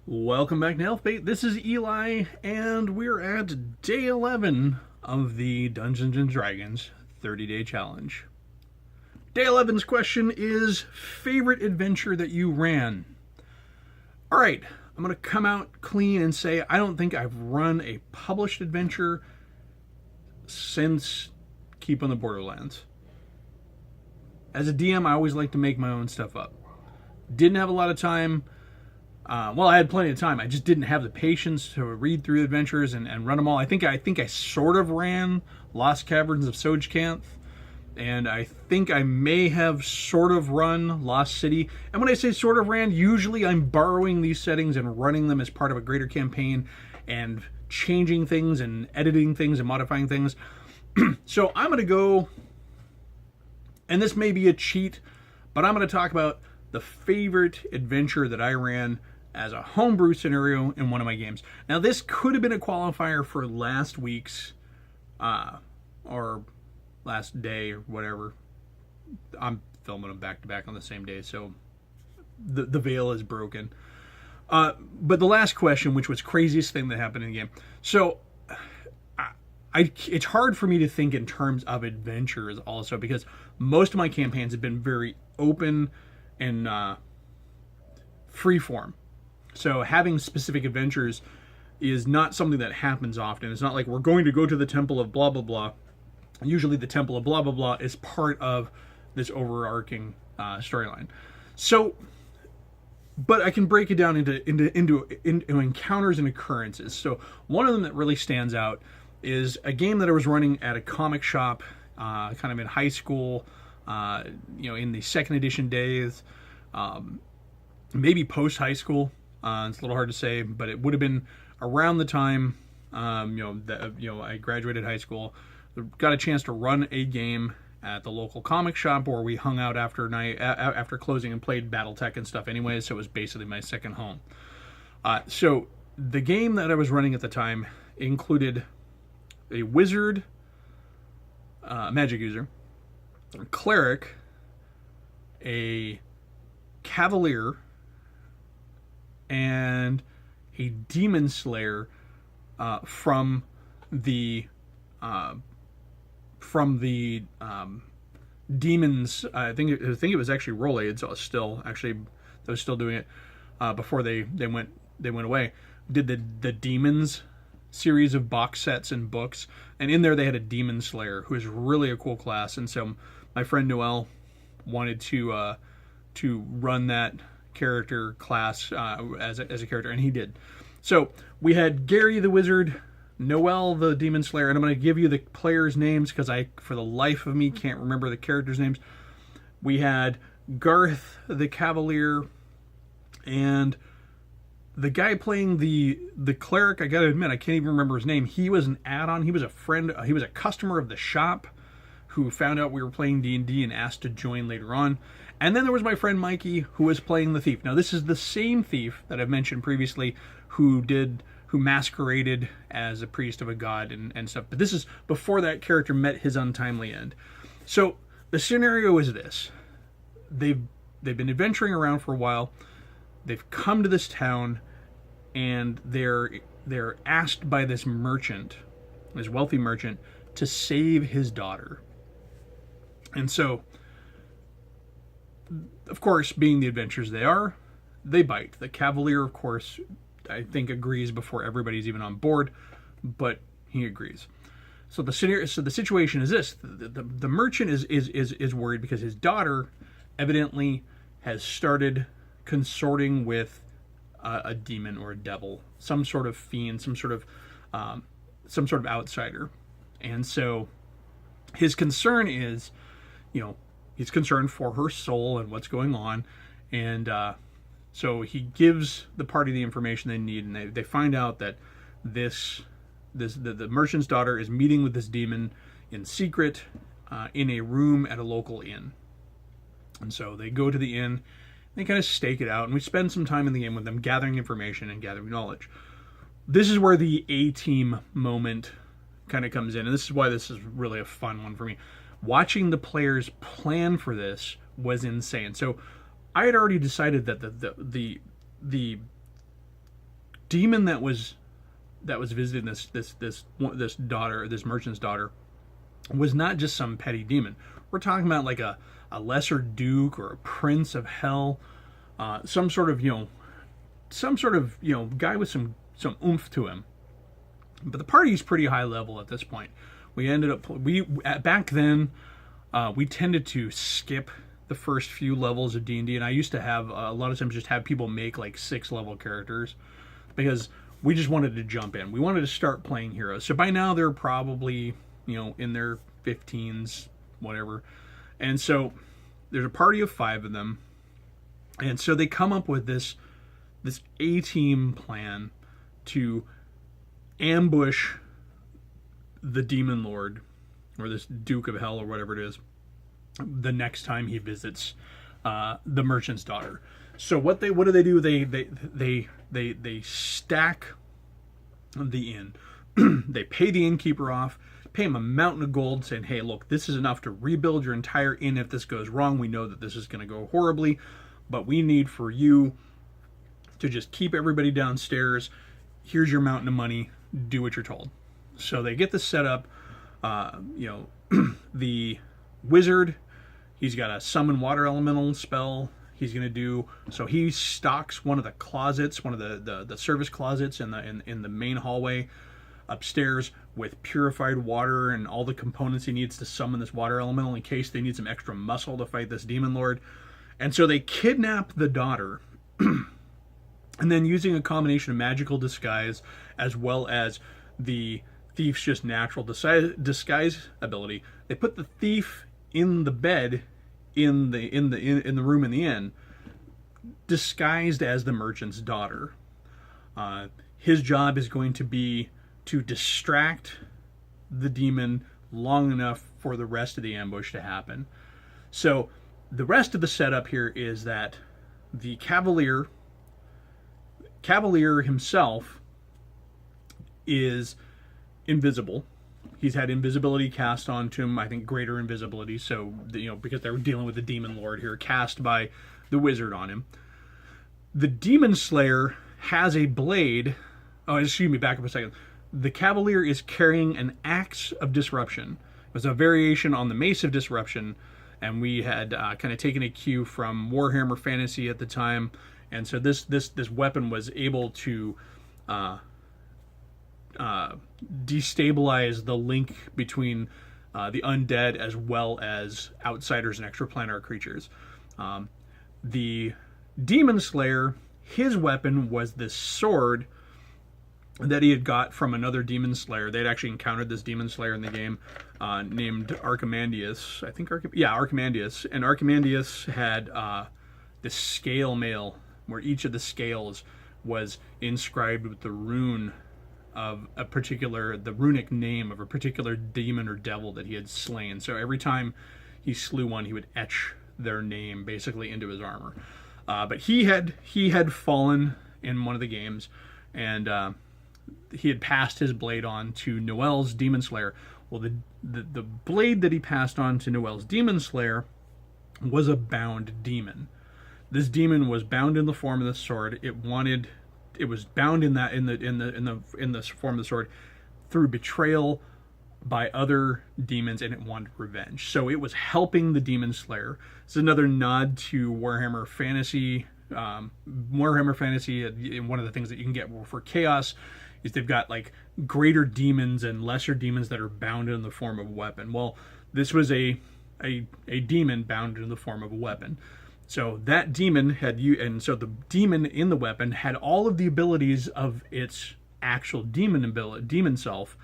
Welcome back to Elfbait. This is Eli, and we're at day 11 of the Dungeons and Dragons 30-day challenge. Day 11's question is favorite adventure that you ran. Alright, I'm going to come out clean and say I don't think I've run a published adventure since Keep on the Borderlands. As a DM, I always like to make my own stuff up. Didn't have a lot of time. I had plenty of time. I just didn't have the patience to read through the adventures and run them all. I think I sort of ran Lost Caverns of Sojcanth, and I think I may have sort of run Lost City. And when I say sort of ran, usually I'm borrowing these settings and running them as part of a greater campaign and changing things and editing things and modifying things. So I'm going to go, and this may be a cheat, but I'm going to talk about the favorite adventure that I ran as a homebrew scenario in one of my games. Now, this could have been a qualifier for last week's, or last day, or whatever. I'm filming them back to back on the same day, so the veil is broken. But the last question, which was craziest thing that happened in the game. So, it's hard for me to think in terms of adventures also, because most of my campaigns have been very open and freeform. So having specific adventures is not something that happens often. It's not like we're going to go to the temple of blah blah blah. Usually the temple of blah blah blah is part of this overarching storyline. So, but I can break it down into encounters and occurrences. So one of them that really stands out is a game that I was running at a comic shop, kind of in high school, in the second edition days, maybe post high school. It's a little hard to say, but it would have been around the time, I graduated high school. Got a chance to run a game at the local comic shop where we hung out after closing and played BattleTech and stuff anyway, so it was basically my second home. So the game that I was running at the time included a wizard, magic user, a cleric, a cavalier, and a demon slayer from the demons. I think it was actually Rolade. So I was still doing it before they went away. Did the demons series of box sets and books, and in there they had a demon slayer who is really a cool class. And so my friend Noel wanted to run that character class as a character, and he did. So we had Gary the wizard, Noel the demon slayer, and I'm going to give you the players' names because I, for the life of me, can't remember the characters' names. We had Garth the cavalier, and the guy playing the cleric, I gotta admit, I can't even remember his name. He was an add-on. He was a friend. He was a customer of the shop who found out we were playing D&D and asked to join later on. And then there was my friend Mikey, who was playing the thief. Now, this is the same thief that I've mentioned previously who masqueraded as a priest of a god and stuff. But this is before that character met his untimely end. So the scenario is this. They've been adventuring around for a while. They've come to this town, and they're asked by this merchant, this wealthy merchant, to save his daughter. And so, of course, being the adventurers they are, they bite. The cavalier, of course, I think agrees before everybody's even on board, but he agrees. So the situation is this: the merchant is worried because his daughter evidently has started consorting with a demon or a devil, some sort of fiend, some sort of outsider, and so his concern is, he's concerned for her soul and what's going on, and so he gives the party the information they need, and they find out that the merchant's daughter is meeting with this demon in secret in a room at a local inn. And so they go to the inn, they kind of stake it out, and we spend some time in the game with them gathering information and gathering knowledge. This is where the A-team moment kind of comes in, and this is why this is really a fun one for me. Watching the players plan for this was insane. So I had already decided that the demon that was visiting this daughter, this merchant's daughter, was not just some petty demon. We're talking about like a lesser duke or a prince of hell, some sort of guy with some oomph to him. But the party's pretty high level at this point. Back then we tended to skip the first few levels of D&D, and I used to have a lot of times just have people make like 6-level characters because we just wanted to jump in. We wanted to start playing heroes. So by now they're probably, in their 15s, whatever. And so there's a party of 5 of them. And so they come up with this A-team plan to ambush the demon lord, or this Duke of Hell, or whatever it is, the next time he visits the merchant's daughter. So what do they do? They stack the inn. They pay the innkeeper off, pay him a mountain of gold, saying, "Hey, look, this is enough to rebuild your entire inn. If this goes wrong, we know that this is going to go horribly, but we need for you to just keep everybody downstairs. Here's your mountain of money. Do what you're told." So they get this set up. The wizard, he's got a summon water elemental spell he's going to do. So he stocks one of the closets, one of the service closets in the main hallway upstairs with purified water and all the components he needs to summon this water elemental in case they need some extra muscle to fight this demon lord. And so they kidnap the daughter and then, using a combination of magical disguise as well as the thief's just natural disguise ability, they put the thief in the bed in the room in the inn, disguised as the merchant's daughter. His job is going to be to distract the demon long enough for the rest of the ambush to happen. So the rest of the setup here is that the Cavalier himself is invisible. He's had invisibility cast onto him, I think greater invisibility, so because they were dealing with the demon lord here, cast by the wizard on him. The demon slayer has a blade. Oh, excuse me, back up a second. The Cavalier is carrying an axe of disruption. It was a variation on the mace of disruption, and we had kind of taken a cue from Warhammer Fantasy at the time, and so this weapon was able to destabilize the link between the undead as well as outsiders and extraplanar creatures. The Demon Slayer, his weapon was this sword that he had got from another Demon Slayer. They'd actually encountered this Demon Slayer in the game named Archimandius. I think Archimandius. And Archimandius had this scale mail where each of the scales was inscribed with the rune of the runic name of a particular demon or devil that he had slain. So every time he slew one, he would etch their name basically into his armor. But he had fallen in one of the games, and he had passed his blade on to Noel's Demon Slayer. Well, the blade that he passed on to Noel's Demon Slayer was a bound demon. This demon was bound in the form of the sword. It was bound in the form of the sword through betrayal by other demons, and it wanted revenge. So it was helping the Demon Slayer. It's another nod to Warhammer Fantasy. Warhammer Fantasy, one of the things that you can get for Chaos is they've got like greater demons and lesser demons that are bound in the form of a weapon. Well, this was a demon bound in the form of a weapon. So that demon so the demon in the weapon had all of the abilities of its actual demon self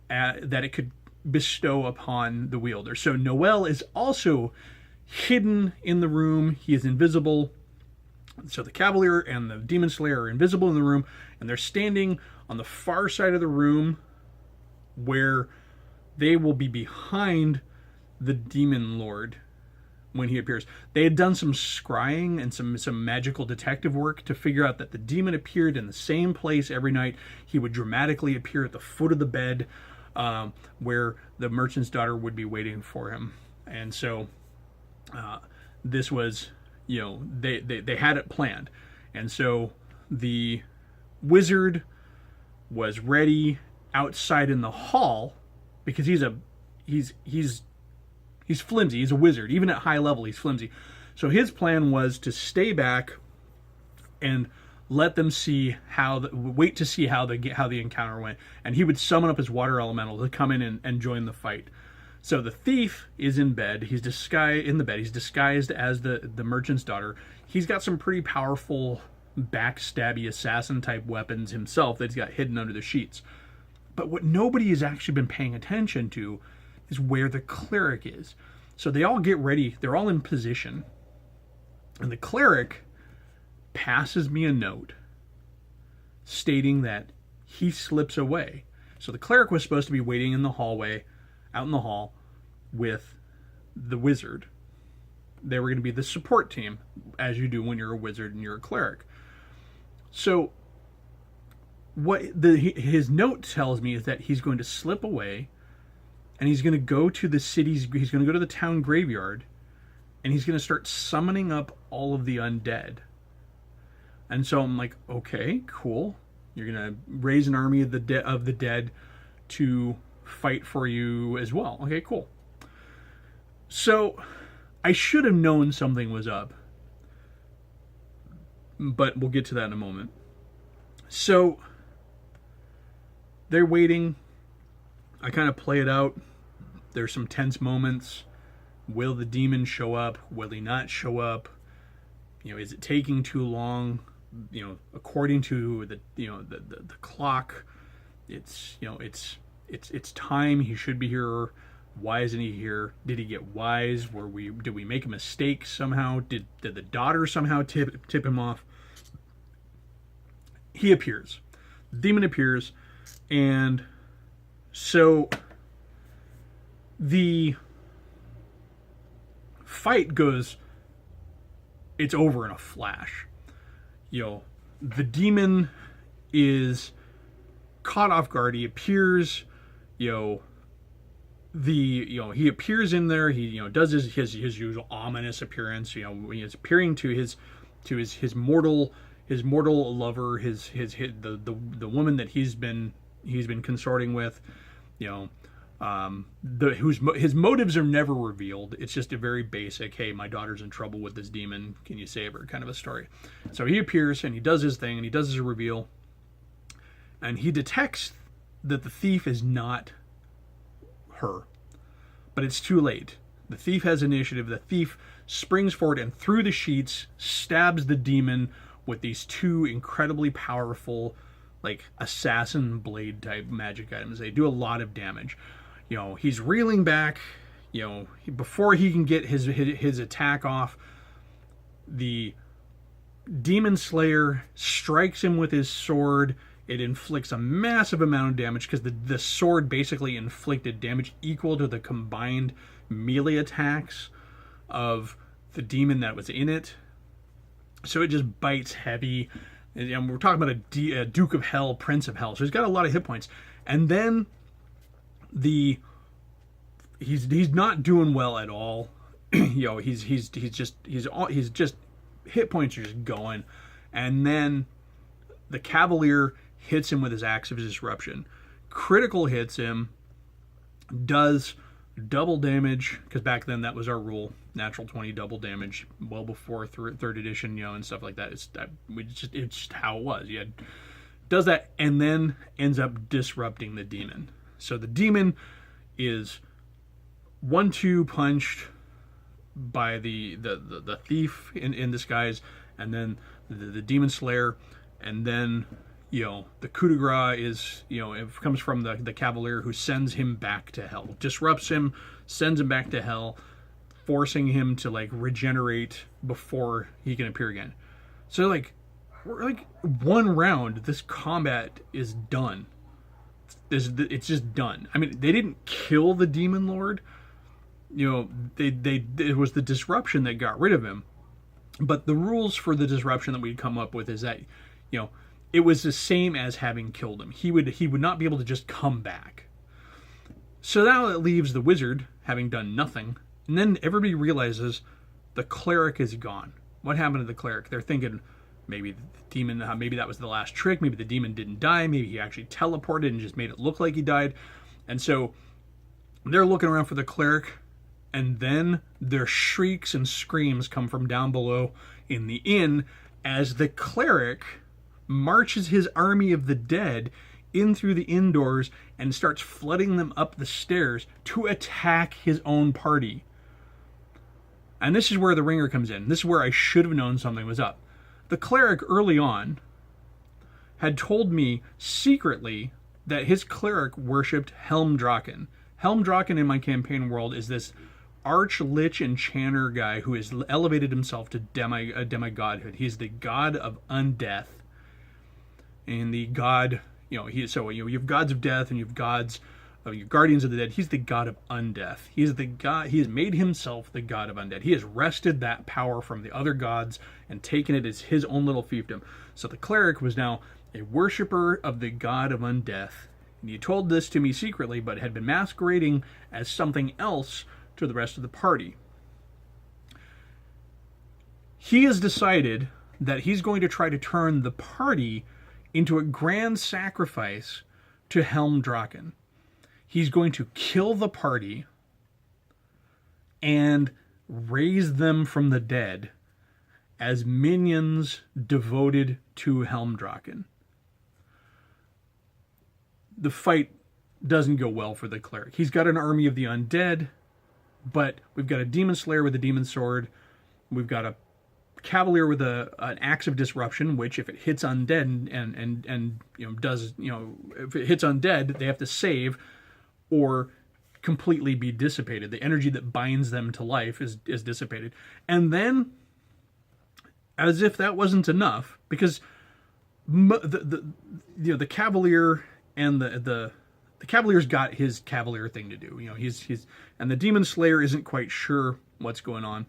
that it could bestow upon the wielder. So Noel is also hidden in the room. He is invisible. So the Cavalier and the Demon Slayer are invisible in the room, and they're standing on the far side of the room where they will be behind the Demon Lord when he appears. They had done some scrying and some magical detective work to figure out that the demon appeared in the same place every night. He would dramatically appear at the foot of the bed where the merchant's daughter would be waiting for him. And so this was, they had it planned. And so the wizard was ready outside in the hall, because he's flimsy. He's a wizard. Even at high level, he's flimsy. So his plan was to stay back and let them see wait to see how the encounter went, and he would summon up his water elemental to come in and join the fight. So the thief is in bed. He's disguised as the merchant's daughter. He's got some pretty powerful backstabby assassin type weapons himself that he's got hidden under the sheets. But what nobody has actually been paying attention to is where the cleric is. So they all get ready. They're all in position. And the cleric passes me a note stating that he slips away. So the cleric was supposed to be waiting in the hallway, out in the hall, with the wizard. They were going to be the support team, as you do when you're a wizard and you're a cleric. So what his note tells me is that he's going to slip away, and he's going to go to he's going to go to the town graveyard, and he's going to start summoning up all of the undead. And so I'm like, okay, cool. You're going to raise an army of the dead to fight for you as well. Okay, cool. So I should have known something was up, but we'll get to that in a moment. So they're waiting. I kind of play it out. There's some tense moments. Will the demon show up? Will he not show up? Is it taking too long? According to the clock, it's time. He should be here. Why isn't he here? Did he get wise? Did we make a mistake somehow? Did the daughter somehow tip him off? He appears. The demon appears, and so the fight goes. It's over in a flash. The demon is caught off guard. He appears. He appears in there. He does his usual ominous appearance. When he's appearing to his mortal lover, the woman that he's been consorting with. His motives are never revealed. It's just a very basic, hey, my daughter's in trouble with this demon, can you save her, kind of a story. So he appears and he does his thing and he does his reveal, and he detects that the thief is not her, but it's too late. The thief has initiative. The thief springs forward and through the sheets stabs the demon with these two incredibly powerful, like, assassin blade type magic items. They do a lot of damage. He's reeling back. Before he can get his attack off, the demon slayer strikes him with his sword. It inflicts a massive amount of damage because the sword basically inflicted damage equal to the combined melee attacks of the demon that was in it. So it just bites heavy. And we're talking about a Duke of Hell, Prince of Hell. So he's got a lot of hit points. And then he's not doing well at all. He's just hit points are just going. And then the Cavalier hits him with his Axe of Disruption. Critical hits him, does double damage, because back then that was our rule. Natural 20 double damage, well before third edition, and stuff like that. It's just how it was. Does that, and then ends up disrupting the demon. So the demon is 1-2 punched by the thief in disguise, and then the demon slayer, and then the coup de grace is it comes from the Cavalier, who sends him back to hell, disrupts him, sends him back to hell, forcing him to regenerate before he can appear again. So we're one round, this combat is done. It's just done. I mean, they didn't kill the demon lord. It was the disruption that got rid of him. But the rules for the disruption that we'd come up with is that it was the same as having killed him. He would not be able to just come back. So now it leaves the wizard having done nothing. And then everybody realizes the cleric is gone. What happened to the cleric? They're thinking, maybe the demon, maybe that was the last trick. Maybe the demon didn't die. Maybe he actually teleported and just made it look like he died. And so they're looking around for the cleric, and then their shrieks and screams come from down below in the inn as the cleric marches his army of the dead in through the indoors and starts flooding them up the stairs to attack his own party. And this is where the ringer comes in. This is where I should have known something was up. The cleric early on had told me secretly that his cleric worshipped Helmdrachen. Helmdrachen in my campaign world is this arch-lich enchanter guy who has elevated himself to demigodhood. He's the god of undeath. And the god, you have gods of death and you have gods, your guardians of the dead. He's the god of undeath. He's the god. He has made himself the god of undeath. He has wrested that power from the other gods and taken it as his own little fiefdom. So the cleric was now a worshiper of the god of undeath. And he told this to me secretly, but had been masquerading as something else to the rest of the party. He has decided that he's going to try to turn the party into a grand sacrifice to Helmdrachen. He's going to kill the party and raise them from the dead as minions devoted to Helmdrachen. The fight doesn't go well for the cleric. He's got an army of the undead, but we've got a demon slayer with a demon sword. We've got a cavalier with an axe of disruption, which if it hits undead and if it hits undead, they have to save or completely be dissipated. The energy that binds them to life is dissipated. And then, as if that wasn't enough, because the cavalier and the cavalier's got his cavalier thing to do. He's and the demon slayer isn't quite sure what's going on.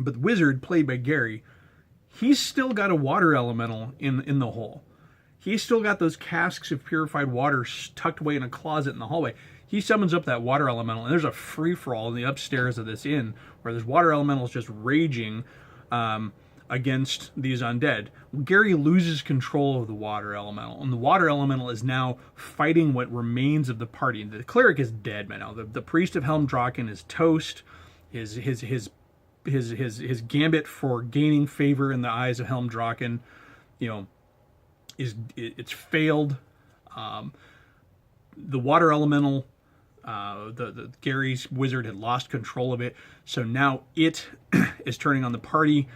But the wizard, played by Gary, he's still got a water elemental in the hole. He's still got those casks of purified water tucked away in a closet in the hallway. He summons up that water elemental, and there's a free-for-all in the upstairs of this inn where there's water elementals just raging against these undead. Gary loses control of the water elemental, and the water elemental is now fighting what remains of the party. The cleric is dead now. The priest of Helmdrachen is toast. His gambit for gaining favor in the eyes of Helmdrachen, it's failed. The water elemental, the Gary's wizard had lost control of it, so now it is turning on the party,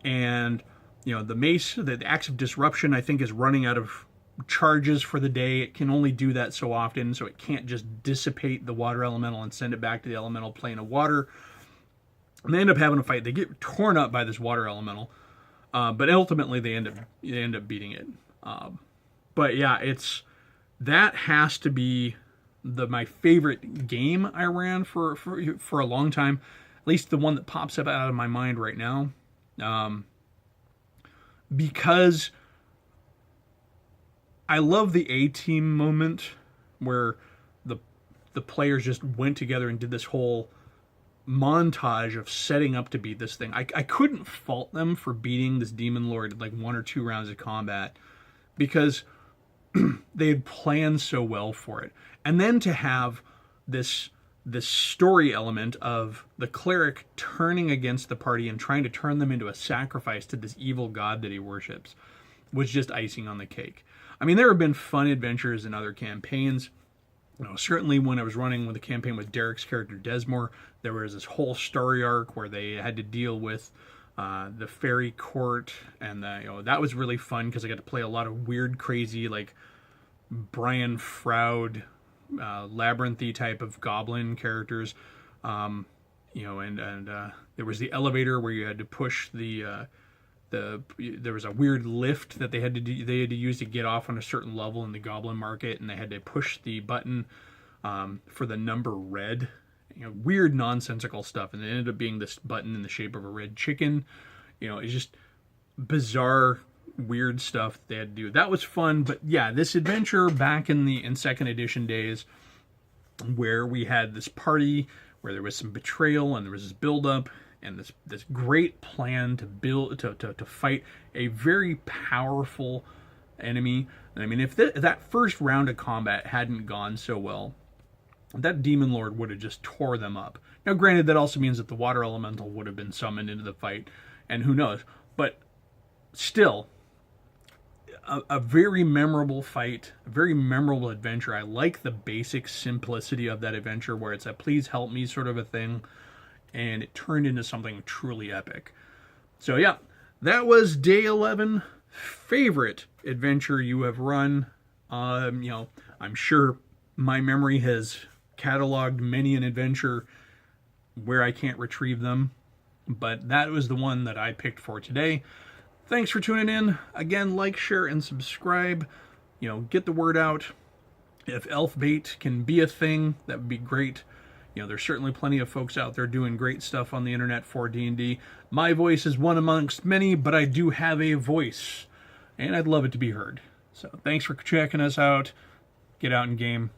and the mace, the axe of disruption, I think is running out of charges for the day. It can only do that so often, so it can't just dissipate the water elemental and send it back to the elemental plane of water. And they end up having a fight. They get torn up by this water elemental, but ultimately they end up beating it. But yeah, that has to be my favorite game I ran for a long time. At least the one that pops up out of my mind right now, because I love the A-team moment where the players just went together and did this whole montage of setting up to beat this thing. I couldn't fault them for beating this demon lord in like 1 or 2 rounds of combat, because they had planned so well for it. And then to have this story element of the cleric turning against the party and trying to turn them into a sacrifice to this evil god that he worships was just icing on the cake. I mean, there have been fun adventures in other campaigns. Certainly when I was running with the campaign with Derek's character Desmore, there was this whole story arc where they had to deal with the fairy court, and that was really fun because I got to play a lot of weird, crazy, like Brian Froud, labyrinthy type of goblin characters. And there was the elevator where you had to push there was a weird lift that they had to use to get off on a certain level in the goblin market, and they had to push the button for the number red. Weird nonsensical stuff, and it ended up being this button in the shape of a red chicken. It's just bizarre, weird stuff they had to do. That was fun, but yeah, this adventure back in second edition days, where we had this party where there was some betrayal and there was this build-up, and this great plan to build to fight a very powerful enemy. I mean, if that first round of combat hadn't gone so well, that demon lord would have just tore them up. Now, granted, that also means that the water elemental would have been summoned into the fight, and who knows. But still, a very memorable fight, a very memorable adventure. I like the basic simplicity of that adventure, where it's a please help me sort of a thing, and it turned into something truly epic. So yeah, that was day 11. Favorite adventure you have run. I'm sure my memory has cataloged many an adventure where I can't retrieve them, but that was the one that I picked for today. Thanks for tuning in. Again, like, share, and subscribe. Get the word out. If elf bait can be a thing, that would be great. There's certainly plenty of folks out there doing great stuff on the internet for D&D. My voice is one amongst many, but I do have a voice, and I'd love it to be heard. So thanks for checking us out. Get out and game.